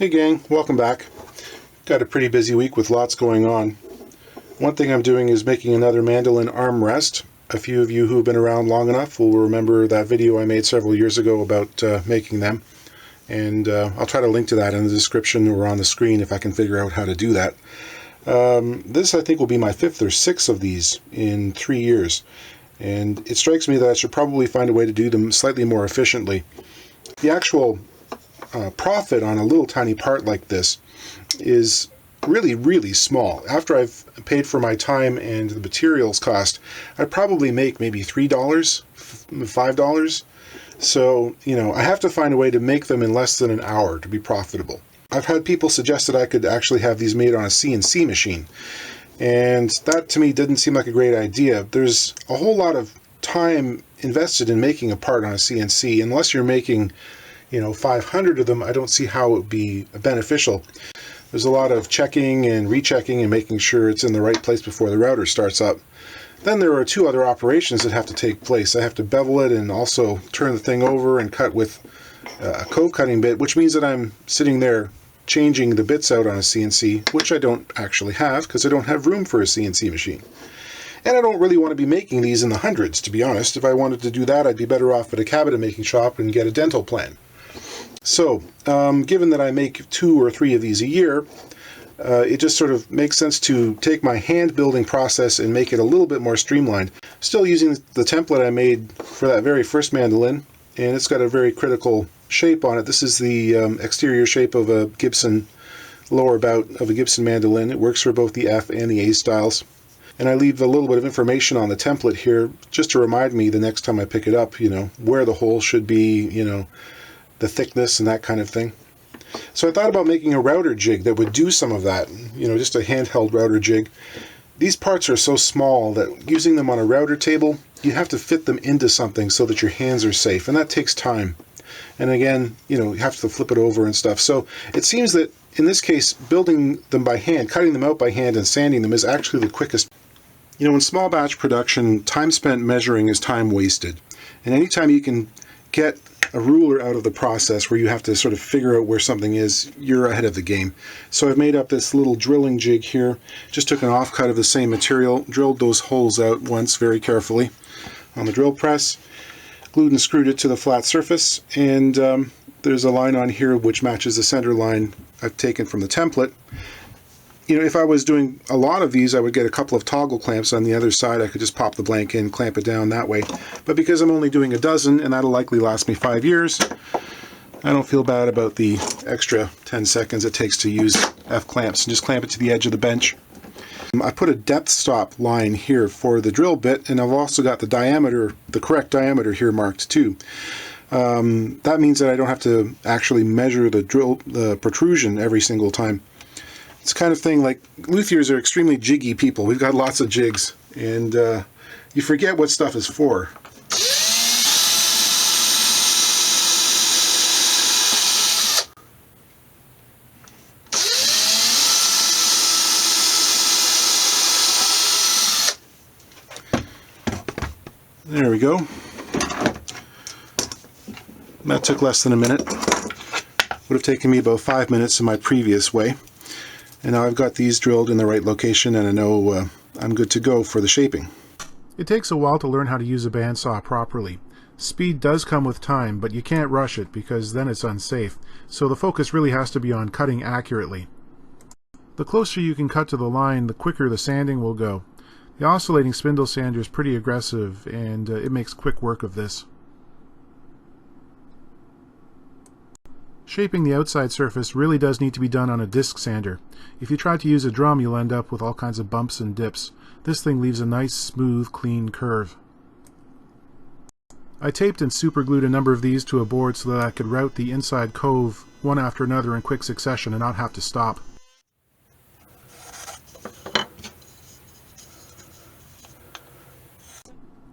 Hey gang, welcome back. Got a pretty busy week with lots going on. One thing I'm doing is making another mandolin armrest. A few of you who have been around long enough will remember that video I made several years ago about making them. And I'll try to link to that in the description or on the screen if I can figure out how to do that. This I think will be my 5th or 6th of these in 3 years. And it strikes me that I should probably find a way to do them slightly more efficiently. The actual profit on a little tiny part like this is really small. After I've paid for my time and the materials cost, I probably make maybe $3, $5. So, I have to find a way to make them in less than an hour to be profitable. I've had people suggest that I could actually have these made on a CNC machine. And that to me didn't seem like a great idea. There's a whole lot of time invested in making a part on a CNC. Unless you're making 500 of them, I don't see how it would be beneficial. There's a lot of checking and rechecking and making sure it's in the right place before the router starts up. Then there are 2 other operations that have to take place. I have to bevel it and also turn the thing over and cut with a cove cutting bit, which means that I'm sitting there changing the bits out on a CNC, which I don't actually have because I don't have room for a CNC machine. And I don't really want to be making these in the hundreds, to be honest. If I wanted to do that, I'd be better off at a cabinet making shop and get a dental plan. So, given that I make 2 or 3 of these a year, it just sort of makes sense to take my hand building process and make it a little bit more streamlined. Still using the template I made for that very first mandolin, and it's got a very critical shape on it. This is the exterior shape of a Gibson, lower bout of a Gibson mandolin. It works for both the F and the A styles. And I leave a little bit of information on the template here just to remind me the next time I pick it up, where the hole should be, the thickness and that kind of thing. So I thought about making a router jig that would do some of that, just a handheld router jig. These parts are so small that using them on a router table, you have to fit them into something so that your hands are safe, and that takes time. And again, you have to flip it over and stuff. So it seems that in this case, building them by hand, cutting them out by hand and sanding them is actually the quickest. In small batch production, time spent measuring is time wasted. And anytime you can get a ruler out of the process where you have to sort of figure out where something is, you're ahead of the game. So I've made up this little drilling jig here. Just took an offcut of the same material, drilled those holes out once very carefully on the drill press, glued and screwed it to the flat surface, and there's a line on here which matches the center line I've taken from the template. If I was doing a lot of these, I would get a couple of toggle clamps on the other side. I could just pop the blank in, clamp it down that way. But because I'm only doing a dozen, and that'll likely last me 5 years, I don't feel bad about the extra 10 seconds it takes to use F-clamps. And just clamp it to the edge of the bench. I put a depth stop line here for the drill bit, and I've also got the diameter, the correct diameter here marked too. That means that I don't have to actually measure the protrusion every single time. It's the kind of thing like luthiers are extremely jiggy people. We've got lots of jigs, and you forget what stuff is for. There we go. That took less than a minute. Would have taken me about 5 minutes in my previous way. And now I've got these drilled in the right location, and I know I'm good to go for the shaping. It takes a while to learn how to use a bandsaw properly. Speed does come with time, but you can't rush it because then it's unsafe. So the focus really has to be on cutting accurately. The closer you can cut to the line, the quicker the sanding will go. The oscillating spindle sander is pretty aggressive, and it makes quick work of this. Shaping the outside surface really does need to be done on a disc sander. If you try to use a drum, you'll end up with all kinds of bumps and dips. This thing leaves a nice, smooth, clean curve. I taped and superglued a number of these to a board so that I could route the inside cove one after another in quick succession and not have to stop.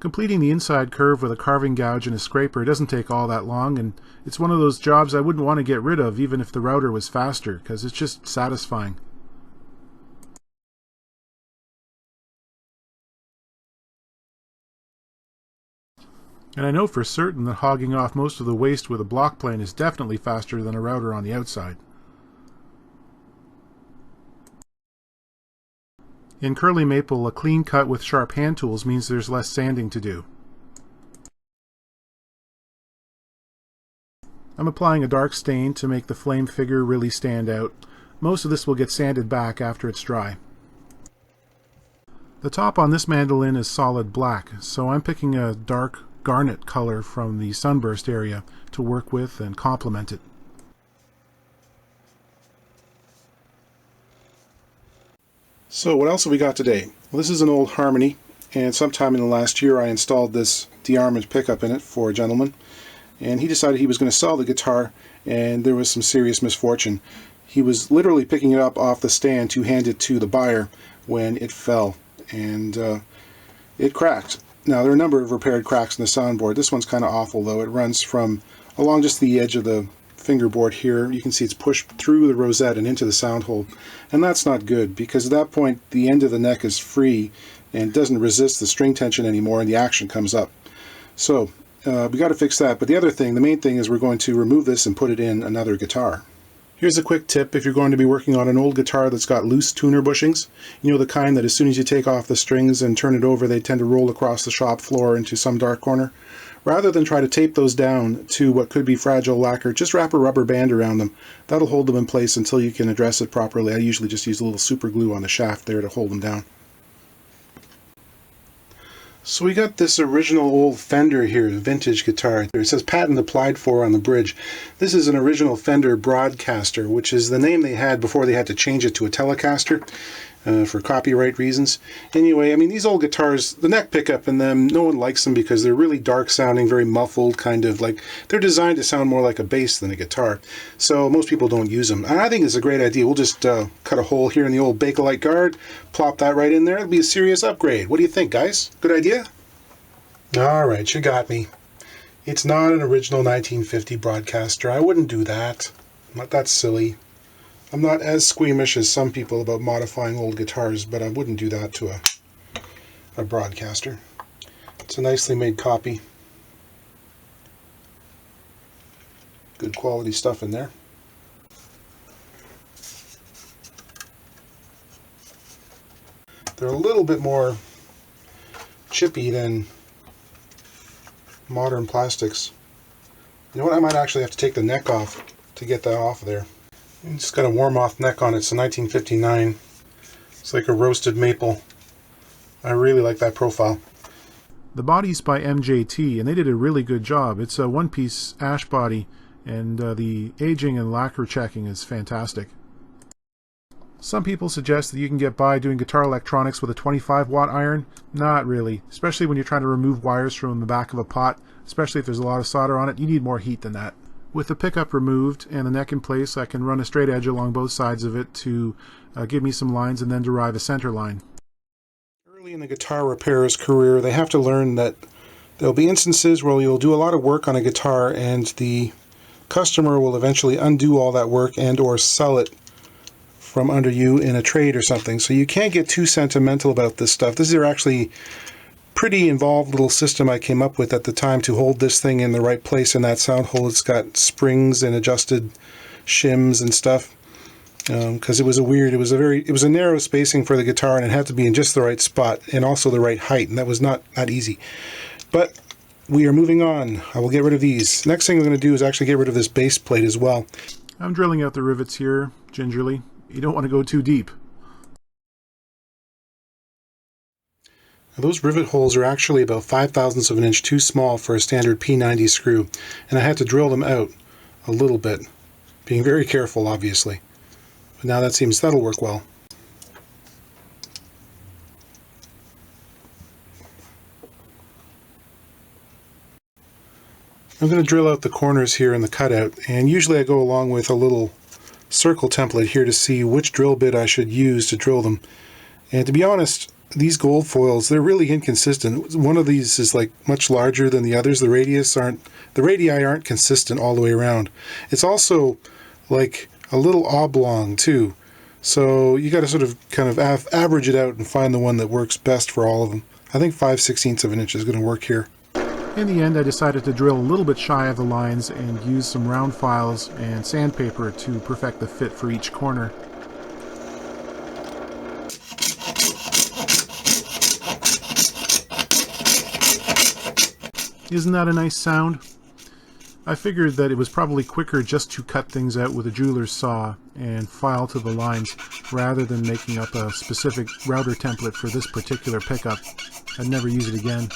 Completing the inside curve with a carving gouge and a scraper doesn't take all that long, and it's one of those jobs I wouldn't want to get rid of even if the router was faster, because it's just satisfying. And I know for certain that hogging off most of the waste with a block plane is definitely faster than a router on the outside. In curly maple, a clean cut with sharp hand tools means there's less sanding to do. I'm applying a dark stain to make the flame figure really stand out. Most of this will get sanded back after it's dry. The top on this mandolin is solid black, so I'm picking a dark garnet color from the sunburst area to work with and complement it. So what else have we got today? Well, this is an old Harmony, and sometime in the last year I installed this de-armament pickup in it for a gentleman, and he decided he was going to sell the guitar, and there was some serious misfortune. He was literally picking it up off the stand to hand it to the buyer when it fell, and it cracked. Now, there are a number of repaired cracks in the soundboard. This one's kind of awful, though. It runs from along just the edge of the fingerboard here. You can see it's pushed through the rosette and into the sound hole, and that's not good, because at that point the end of the neck is free and doesn't resist the string tension anymore, and the action comes up. So we got to fix that. But the other thing, the main thing, is we're going to remove this and put it in another guitar. Here's a quick tip if you're going to be working on an old guitar that's got loose tuner bushings. You know, the kind that as soon as you take off the strings and turn it over, they tend to roll across the shop floor into some dark corner. Rather than try to tape those down to what could be fragile lacquer, just wrap a rubber band around them. That'll hold them in place until you can address it properly. I usually just use a little super glue on the shaft there to hold them down. So we got this original old Fender here, vintage guitar. It says patent applied for on the bridge. This is an original Fender Broadcaster, which is the name they had before they had to change it to a Telecaster for copyright reasons. Anyway, I mean, these old guitars, the neck pickup in them, no one likes them because they're really dark sounding, very muffled, kind of like, they're designed to sound more like a bass than a guitar. So most people don't use them. And I think it's a great idea. We'll just cut a hole here in the old Bakelite guard, plop that right in there. It'll be a serious upgrade. What do you think, guys? Good idea? Alright, you got me. It's not an original 1950 Broadcaster. I wouldn't do that. I'm not that silly. I'm not as squeamish as some people about modifying old guitars, but I wouldn't do that to a Broadcaster. It's a nicely made copy. Good quality stuff in there. They're a little bit more chippy than modern plastics. You know what, I might actually have to take the neck off to get that off there. It's got a warm-off neck on it. It's a 1959. It's like a roasted maple. I really like that profile. The body's by MJT, and they did a really good job. It's a one-piece ash body, and the aging and lacquer checking is fantastic. Some people suggest that you can get by doing guitar electronics with a 25-watt iron. Not really, especially when you're trying to remove wires from the back of a pot, especially if there's a lot of solder on it. You need more heat than that. With the pickup removed and the neck in place, I can run a straight edge along both sides of it to give me some lines and then derive a center line. Early in the guitar repairer's career, they have to learn that there'll be instances where you'll do a lot of work on a guitar and the customer will eventually undo all that work and or sell it from under you in a trade or something. So you can't get too sentimental about this stuff. This is actually pretty involved little system I came up with at the time to hold this thing in the right place in that sound hole. It's got springs and adjusted shims and stuff because it was a narrow spacing for the guitar, and it had to be in just the right spot and also the right height, and that was not easy. But we are moving on. I will get rid of these. Next thing we're going to do is actually get rid of this base plate as well. I'm drilling out the rivets here gingerly. You don't want to go too deep. Those rivet holes are actually about 5/1000ths of an inch too small for a standard P90 screw, and I had to drill them out a little bit, being very careful, obviously. But now that'll work well. I'm going to drill out the corners here in the cutout, and usually I go along with a little circle template here to see which drill bit I should use to drill them. And to be honest, these gold foils, they're really inconsistent. One of these is like much larger than the others. The radii aren't consistent all the way around. It's also like a little oblong too. So you got to sort of kind of average it out and find the one that works best for all of them. I think 5/16ths of an inch is going to work here. In the end, I decided to drill a little bit shy of the lines and use some round files and sandpaper to perfect the fit for each corner. Isn't that a nice sound? I figured that it was probably quicker just to cut things out with a jeweler's saw and file to the lines rather than making up a specific router template for this particular pickup. I'd never use it again.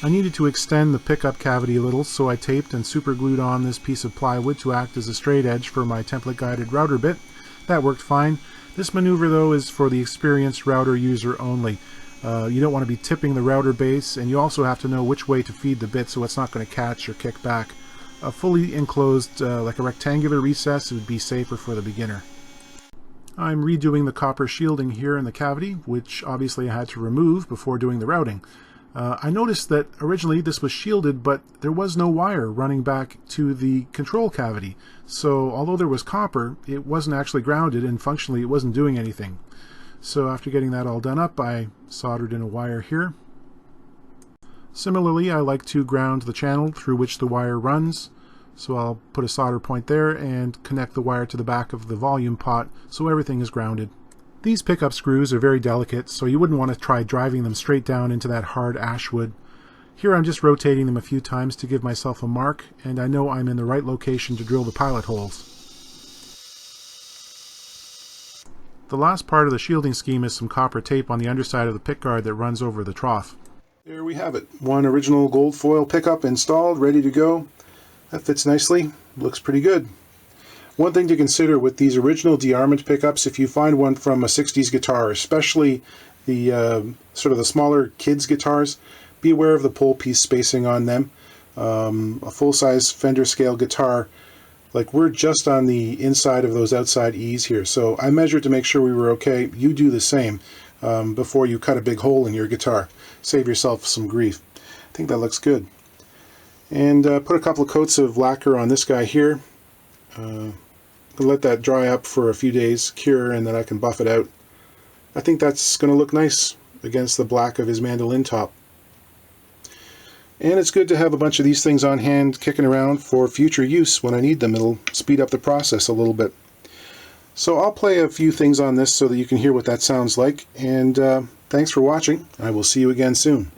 I needed to extend the pickup cavity a little, so I taped and superglued on this piece of plywood to act as a straight edge for my template guided router bit. That worked fine. This maneuver though is for the experienced router user only. You don't want to be tipping the router base, and you also have to know which way to feed the bit so it's not going to catch or kick back. A fully enclosed, like a rectangular recess, would be safer for the beginner. I'm redoing the copper shielding here in the cavity, which obviously I had to remove before doing the routing. I noticed that originally this was shielded, but there was no wire running back to the control cavity. So although there was copper, it wasn't actually grounded, and functionally it wasn't doing anything. So after getting that all done up, I soldered in a wire here. Similarly, I like to ground the channel through which the wire runs. So I'll put a solder point there and connect the wire to the back of the volume pot so everything is grounded. These pickup screws are very delicate, so you wouldn't want to try driving them straight down into that hard ash wood. Here I'm just rotating them a few times to give myself a mark, and I know I'm in the right location to drill the pilot holes. The last part of the shielding scheme is some copper tape on the underside of the pickguard that runs over the trough. There we have it. One original gold foil pickup installed, ready to go. That fits nicely. Looks pretty good. One thing to consider with these original dearmament pickups, if you find one from a 60s guitar, especially the sort of the smaller kids guitars, be aware of the pole piece spacing on them. A full-size Fender scale guitar, like we're just on the inside of those outside E's here, so I measured to make sure we were okay. You do the same before you cut a big hole in your guitar. Save yourself some grief. I think that looks good. And put a couple of coats of lacquer on this guy here. Let that dry up for a few days, cure, and then I can buff it out. I think that's going to look nice against the black of his mandolin top. And it's good to have a bunch of these things on hand kicking around for future use when I need them. It'll speed up the process a little bit. So I'll play a few things on this so that you can hear what that sounds like. And thanks for watching. I will see you again soon.